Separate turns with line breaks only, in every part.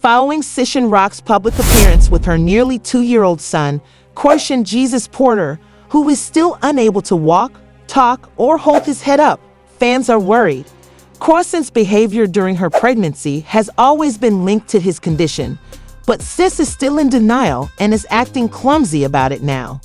Following Chrisean Rock's public appearance with her nearly 2-year-old son, Chrisean Jesus Porter, who is still unable to walk, talk, or hold his head up, fans are worried. Chrisean's behavior during her pregnancy has always been linked to his condition, but Sis is still in denial and is acting clumsy about it now.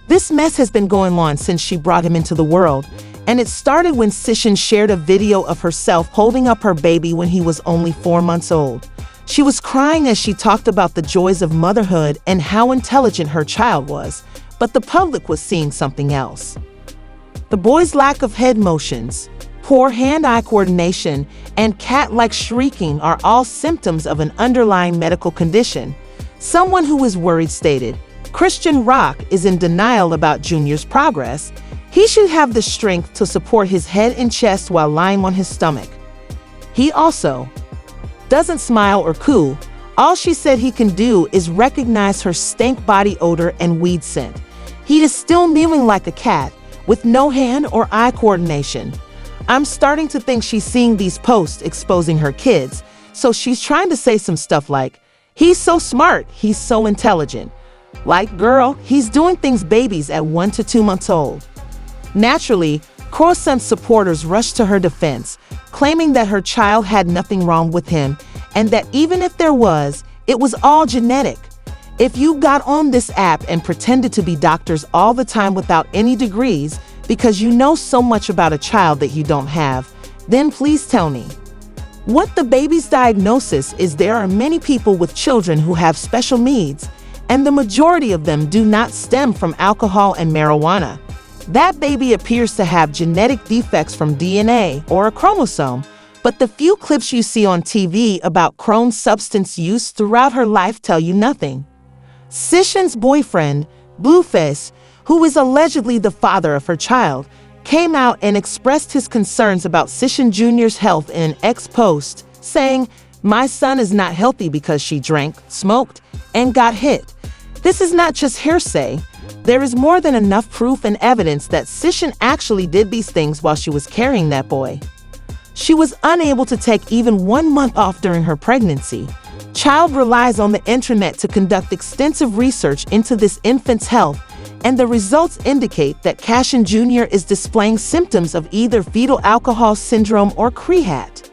This mess has been going on since she brought him into the world, and it started when Chrisean shared a video of herself holding up her baby when he was only 4 months old. She was crying as she talked about the joys of motherhood and how intelligent her child was, but the public was seeing something else. The boy's lack of head motions, poor hand-eye coordination, and cat-like shrieking are all symptoms of an underlying medical condition. Someone who is worried stated, "Chrisean Rock is in denial about Junior's progress. He should have the strength to support his head and chest while lying on his stomach. He also doesn't smile or coo. All she said he can do is recognize her stank body odor and weed scent. He is still mewing like a cat, with no hand or eye coordination. I'm starting to think she's seeing these posts exposing her kids, so she's trying to say some stuff like, he's so smart, he's so intelligent. Like, girl, he's doing things babies at 1 to 2 months old." Naturally, Chrisean's supporters rushed to her defense, claiming that her child had nothing wrong with him and that even if there was, it was all genetic. If you got on this app and pretended to be doctors all the time without any degrees because you know so much about a child that you don't have, then please tell me. What the baby's diagnosis is, there are many people with children who have special needs, and the majority of them do not stem from alcohol and marijuana. That baby appears to have genetic defects from DNA or a chromosome, but the few clips you see on TV about Crohn's substance use throughout her life tell you nothing. Chrisean's boyfriend, Blueface, who is allegedly the father of her child, came out and expressed his concerns about Chrisean Jr.'s health in an ex-post, saying, "My son is not healthy because she drank, smoked, and got hit. This is not just hearsay. There is more than enough proof and evidence that Chrisean actually did these things while she was carrying that boy." She was unable to take even 1 month off during her pregnancy. Child relies on the internet to conduct extensive research into this infant's health, and the results indicate that Chrisean Jr. is displaying symptoms of either fetal alcohol syndrome or CREHAT.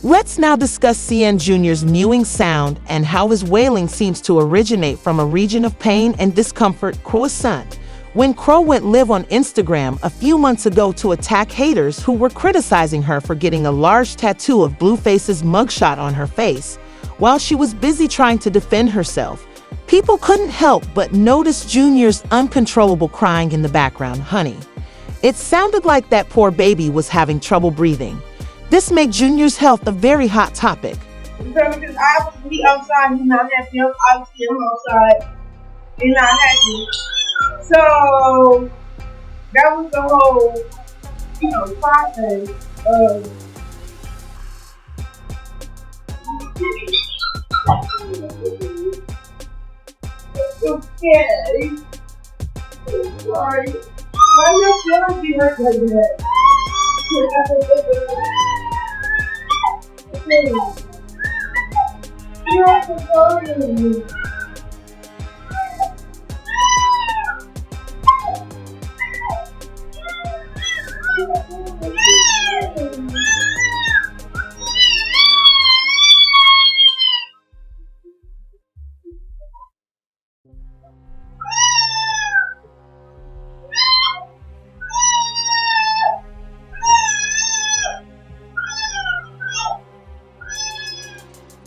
Let's now discuss Chrisean Jr.'s mewing sound and how his wailing seems to originate from a region of pain and discomfort. Chrisean. When Crow went live on Instagram a few months ago to attack haters who were criticizing her for getting a large tattoo of Blueface's mugshot on her face, while she was busy trying to defend herself, people couldn't help but notice Junior's uncontrollable crying in the background. Honey, it sounded like that poor baby was having trouble breathing. This made Junior's health a very hot topic.
Because I was be outside, he's not happy. Obviously, I'm outside, he's not happy. So that was the whole, process of okay. Sorry. Why not feel like you hurt like that? You have to go to me.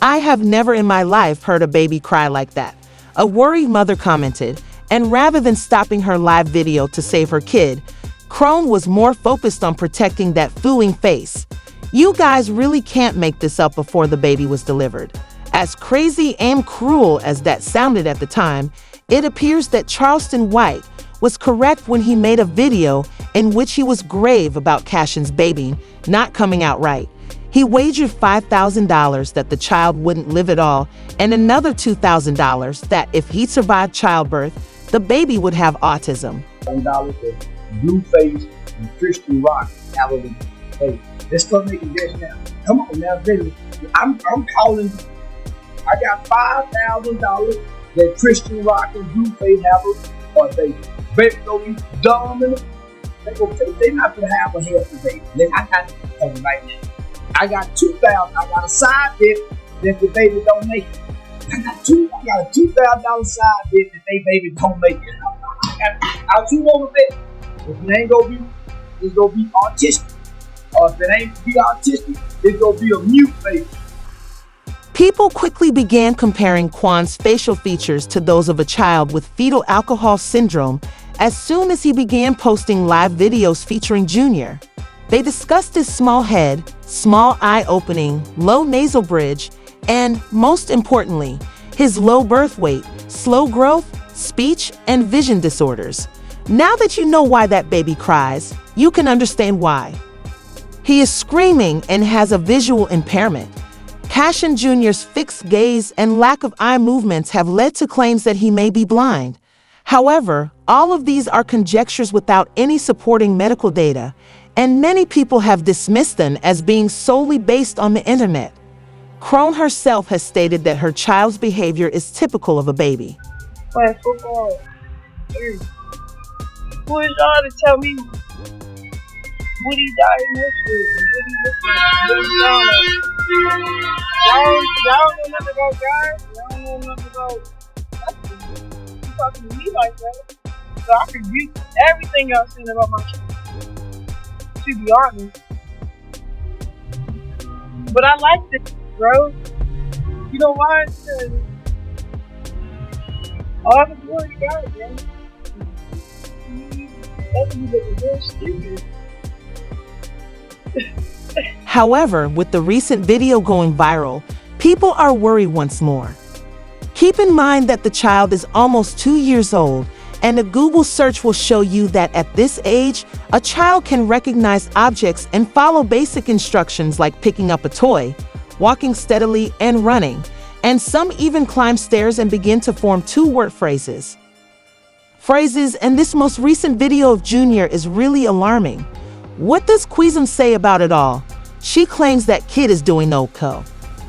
"I have never in my life heard a baby cry like that," a worried mother commented, and rather than stopping her live video to save her kid, Crow was more focused on protecting that fooling face. You guys really can't make this up before the baby was delivered. As crazy and cruel as that sounded at the time, it appears that Charleston White was correct when he made a video in which he was grave about Chrisean's baby not coming out right. He wagered $5,000 that the child wouldn't live at all, and another $2,000 that if he survived childbirth, the baby would have autism.
$1 for Blueface and Chrisean Rock. Hallelujah. Hey, let's start making this now. Come on now, baby. I'm calling I got $5,000 that Christian Rock and Blueface have or they baby gonna be dumb and they not gonna have a healthy baby. Then I got right now. I got $2,000. I got a side bet that the baby don't make it. I got a $2,000 side bet that they baby don't make it. I you want to bet? If it ain't gonna be, it's gonna be autistic. Or if it ain't be autistic, it's gonna be a mute baby.
People quickly began comparing Quan's facial features to those of a child with fetal alcohol syndrome as soon as he began posting live videos featuring Junior. They discussed his small head, small eye opening, low nasal bridge, and, most importantly, his low birth weight, slow growth, speech, and vision disorders. Now that you know why that baby cries, you can understand why. He is screaming and has a visual impairment. Chrisean Jr.'s fixed gaze and lack of eye movements have led to claims that he may be blind. However, all of these are conjectures without any supporting medical data, and many people have dismissed them as being solely based on the internet. Crone herself has stated that her child's behavior is typical of a baby.
Playing football. Who is y'all to tell me what he diagnosed with and what he looks like? What he sound like? Y'all know nothing about guys. Y'all know nothing about nothing. You talking to me like that, so I can use everything y'all saying about my child. To be honest, but I like this, bro. You know why? Because all the glory to God, man. That's me looking real stupid.
However, with the recent video going viral, people are worried once more. Keep in mind that the child is almost 2 years old, and a Google search will show you that at this age, a child can recognize objects and follow basic instructions like picking up a toy, walking steadily, and running, and some even climb stairs and begin to form two-word phrases. And this most recent video of Junior is really alarming. What does Chrisean say about it all? She claims that kid is doing okay.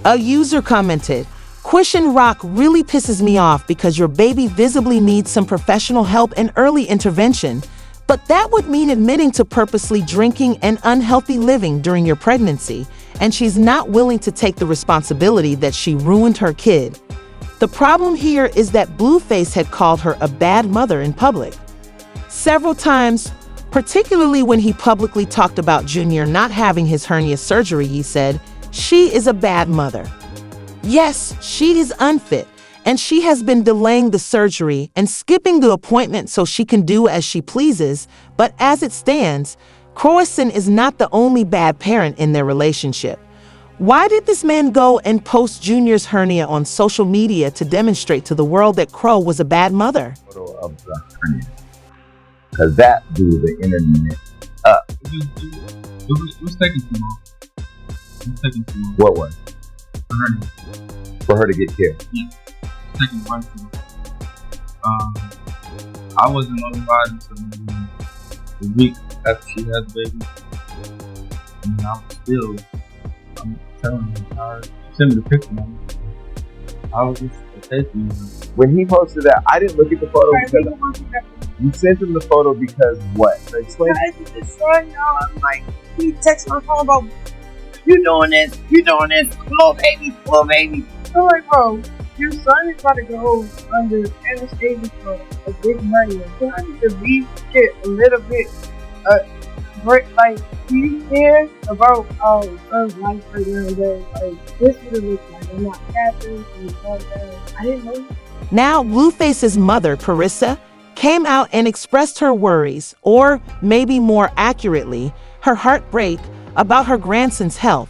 A user commented, "Chrisean Rock really pisses me off because your baby visibly needs some professional help and early intervention, but that would mean admitting to purposely drinking and unhealthy living during your pregnancy, and she's not willing to take the responsibility that she ruined her kid." The problem here is that Blueface had called her a bad mother in public. Several times, particularly when he publicly talked about Junior not having his hernia surgery, he said, "She is a bad mother." Yes, she is unfit, and she has been delaying the surgery and skipping the appointment so she can do as she pleases, but as it stands, Chrisean is not the only bad parent in their relationship. Why did this man go and post Junior's hernia on social media to demonstrate to the world that Crow was a bad mother?
Photo of the hernia. Because that blew the internet up.
It was taking too long. It was taking too long.
What was?
The hernia.
For her to get killed?
Yeah. It's taking way too long. I wasn't notified until maybe the week after she had the baby. And I was I'm telling her, she sent me the picture, man. I was just attaching her.
When he posted that, I didn't look at the photo because you sent him the photo because what? So explain.
It's his son, y'all. I'm like, he texts my phone about, you doing this, little baby. I'm like, bro, your son is about to go under anesthesia for a big hernia. So I need to leave shit a little bit, like, do you care about our son's life right now? Like, this would have looked like I'm not capping and all that. I didn't know.
Now, Blueface's mother, Carissa, came out and expressed her worries, or maybe more accurately, her heartbreak about her grandson's health.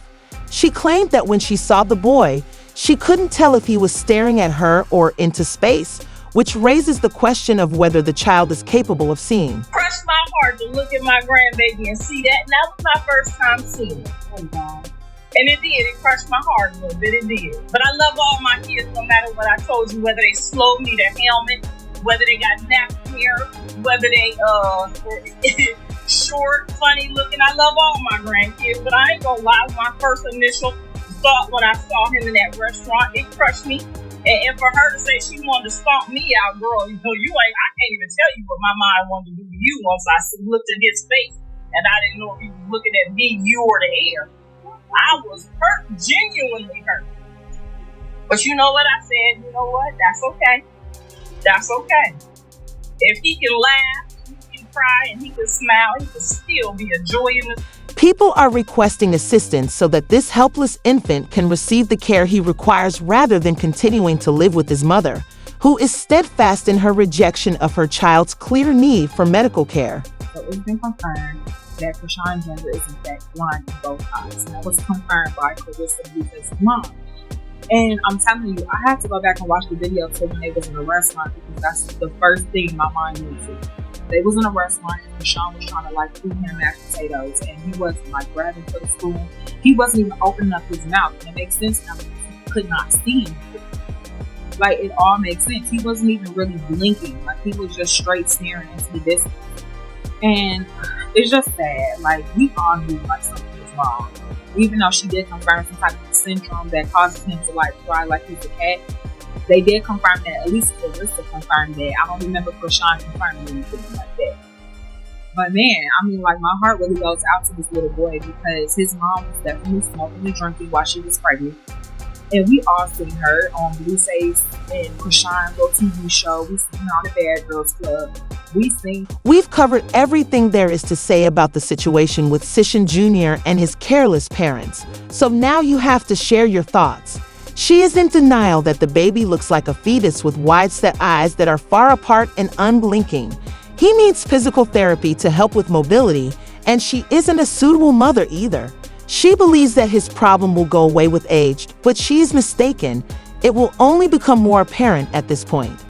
She claimed that when she saw the boy, she couldn't tell if he was staring at her or into space, which raises the question of whether the child is capable of seeing.
Crushed my heart to look at my grandbaby and see that, and that was my first time seeing it.
Oh, God.
And it did. It crushed my heart a little bit. It did. But I love all my kids, no matter what I told you, whether they slow, need a helmet, whether they got napped hair, whether they short, funny looking. I love all my grandkids, but I ain't gonna lie. My first initial when I saw him in that restaurant, it crushed me. And for her to say she wanted to stomp me out, girl, you know, I can't even tell you what my mind wanted to do to you once I looked at his face and I didn't know if he was looking at me, you, or the air. I was hurt, genuinely hurt. But you know what I said? You know what? That's okay. That's okay. If he can laugh, he can cry, and he can smile, he can still be a joy in the...
People are requesting assistance so that this helpless infant can receive the care he requires rather than continuing to live with his mother, who is steadfast in her rejection of her child's clear need for medical care.
So it's been confirmed that Chrisean's gender is in fact blind in both eyes. And that was confirmed by Blueface's mom. And I'm telling you, I had to go back and watch the video to when they was in a restaurant because that's the first thing my mind went to. They was in a restaurant and Chrisean was trying to like feed him mashed potatoes and he wasn't like grabbing for the spoon. He wasn't even opening up his mouth. And it makes sense now because he could not see anything. Like it all makes sense. He wasn't even really blinking. Like he was just straight staring into the distance. And it's just sad. Like we all knew like something was wrong. Even though she did confirm some type of syndrome that causes him to like cry like he's a cat. They did confirm that, at least Clarissa confirmed that. I don't remember Chrisean confirming anything like that. But man, I mean, like, my heart really goes out to this little boy because his mom was definitely smoking and drinking while she was pregnant. And we all seen her on Blueface and Chrisean's little TV show. We seen her on the Bad Girls Club.
We've covered everything there is to say about the situation with Chrisean Jr. and his careless parents. So now you have to share your thoughts. She is in denial that the baby looks like a fetus with wide-set eyes that are far apart and unblinking. He needs physical therapy to help with mobility, and she isn't a suitable mother either. She believes that his problem will go away with age, but she is mistaken. It will only become more apparent at this point.